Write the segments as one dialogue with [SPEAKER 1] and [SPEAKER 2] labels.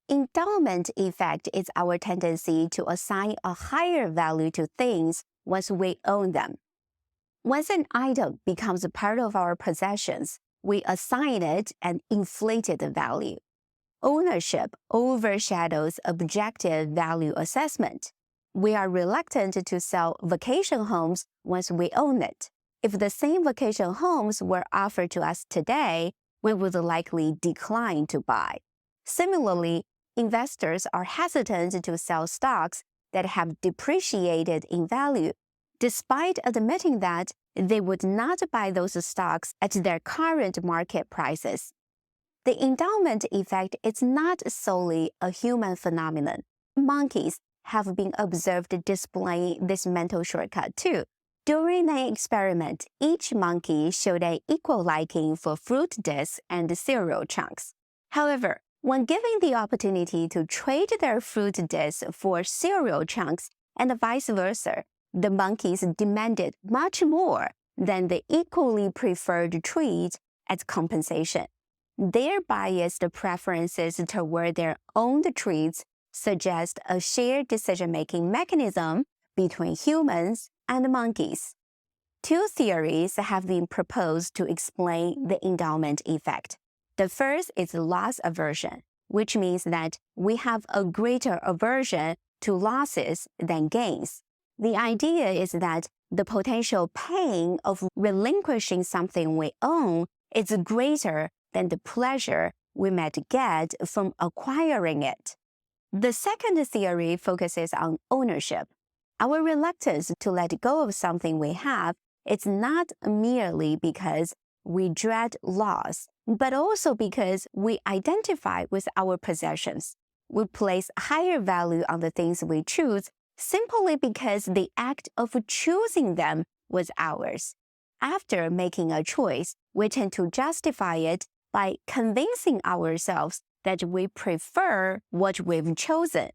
[SPEAKER 1] Endowment effect is our tendency to assign a higher value to things once we own them. Once an item becomes a part of our possessions, we assign it an inflated value. Ownership overshadows objective value assessment. We are reluctant to sell vacation homes once we own it. If the same vacation homes were offered to us today, we would likely decline to buy. Similarly, investors are hesitant to sell stocks that have depreciated in value, despite admitting that they would not buy those stocks at their current market prices. The endowment effect is not solely a human phenomenon. Monkeys have been observed displaying this mental shortcut too. During an experiment, each monkey showed an equal liking for fruit discs and cereal chunks. However, when given the opportunity to trade their fruit discs for cereal chunks and vice versa, the monkeys demanded much more than the equally preferred treat as compensation. Their biased preferences toward their own treats suggest a shared decision-making mechanism between humans and monkeys. Two theories have been proposed to explain the endowment effect. The first is loss aversion, which means that we have a greater aversion to losses than gains. The idea is that the potential pain of relinquishing something we own is greater than the pleasure we might get from acquiring it. The second theory focuses on ownership. Our reluctance to let go of something we have is not merely because we dread loss, but also because we identify with our possessions. We place higher value on the things we choose simply because the act of choosing them was ours. After making a choice, we tend to justify it by convincing ourselves that we prefer what we've chosen.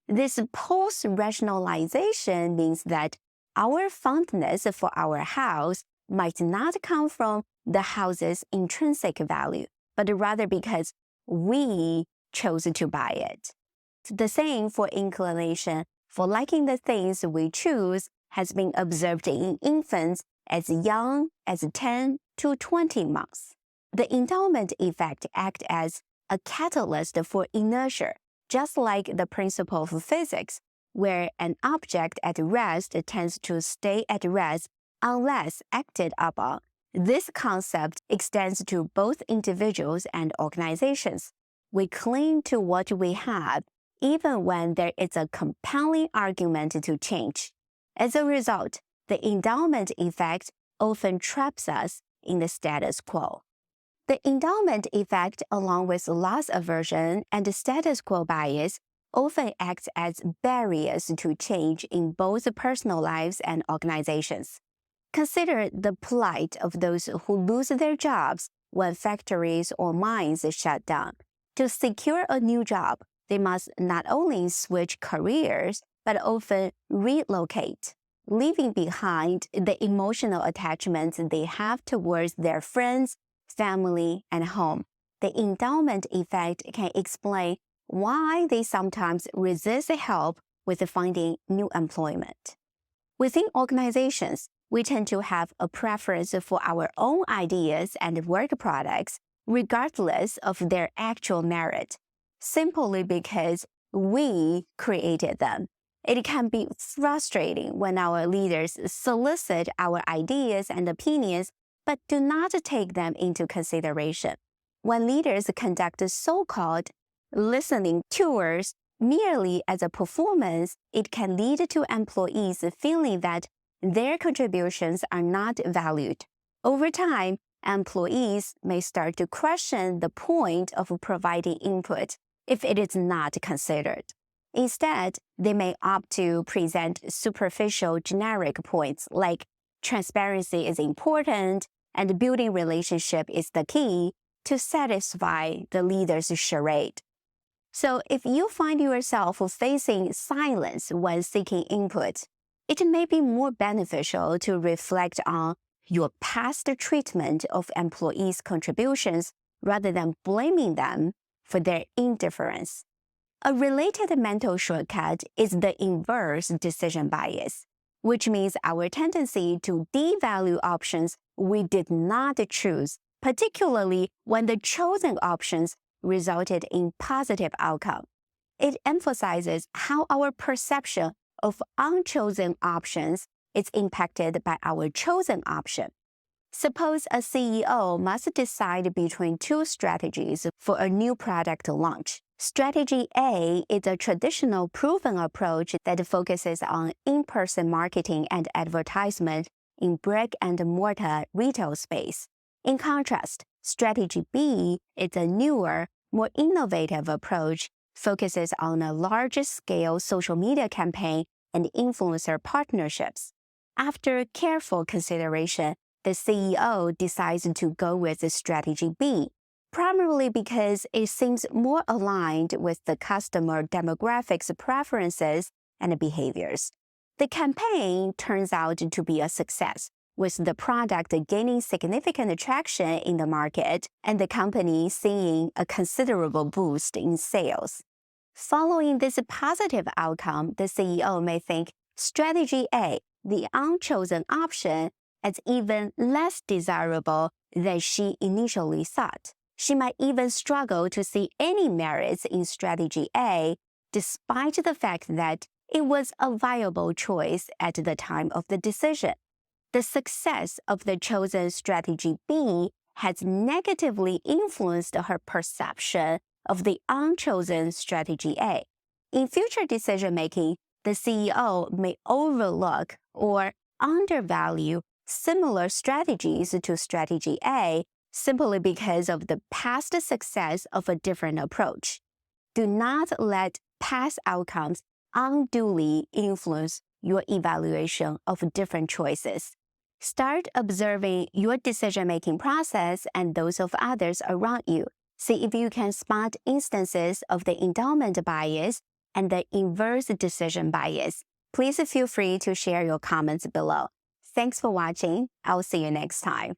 [SPEAKER 1] This post-rationalization means that our fondness for our house might not come from the house's intrinsic value, but rather because we chose to buy it. The same for inclination for liking the things we choose has been observed in infants as young as 10 to 20 months. The endowment effect acts as a catalyst for inertia, just like the principle of physics, where an object at rest tends to stay at rest unless acted upon. This concept extends to both individuals and organizations. We cling to what we have even when there is a compelling argument to change. As a result, the endowment effect often traps us in the status quo. The endowment effect, along with loss aversion and status quo bias, often acts as barriers to change in both personal lives and organizations. Consider the plight of those who lose their jobs when factories or mines shut down. To secure a new job, they must not only switch careers, but often relocate, leaving behind the emotional attachments they have towards their friends, family, and home. The endowment effect can explain why they sometimes resist help with finding new employment. Within organizations, we tend to have a preference for our own ideas and work products, regardless of their actual merit, simply because we created them. It can be frustrating when our leaders solicit our ideas and opinions but do not take them into consideration. When leaders conduct so-called listening tours merely as a performance, it can lead to employees feeling that their contributions are not valued. Over time, employees may start to question the point of providing input if it is not considered. Instead, they may opt to present superficial generic points like transparency is important and building relationship is the key to satisfy the leader's charade. So if you find yourself facing silence when seeking input, it may be more beneficial to reflect on your past treatment of employees' contributions rather than blaming them for their indifference. A related mental shortcut is the inverse decision bias, which means our tendency to devalue options we did not choose, particularly when the chosen options resulted in positive outcome. It emphasizes how our perception of unchosen options is impacted by our chosen option. Suppose a CEO must decide between two strategies for a new product launch. Strategy A is a traditional proven approach that focuses on in-person marketing and advertisement in brick-and-mortar retail space. In contrast, Strategy B is a newer, more innovative approach, focuses on a large-scale social media campaign and influencer partnerships. After careful consideration, the CEO decides to go with Strategy B, primarily because it seems more aligned with the customer demographics preferences and behaviors. The campaign turns out to be a success, with the product gaining significant traction in the market and the company seeing a considerable boost in sales. Following this positive outcome, the CEO may think Strategy A, the unchosen option, is even less desirable than she initially thought. She might even struggle to see any merits in Strategy A, despite the fact that it was a viable choice at the time of the decision. The success of the chosen Strategy B has negatively influenced her perception of the unchosen Strategy A. In future decision-making, the CEO may overlook or undervalue similar strategies to Strategy A simply because of the past success of a different approach. Do not let past outcomes unduly influence your evaluation of different choices. Start observing your decision-making process and those of others around you. See if you can spot instances of the endowment bias and the inverse decision bias. Please feel free to share your comments below. Thanks for watching. I'll see you next time.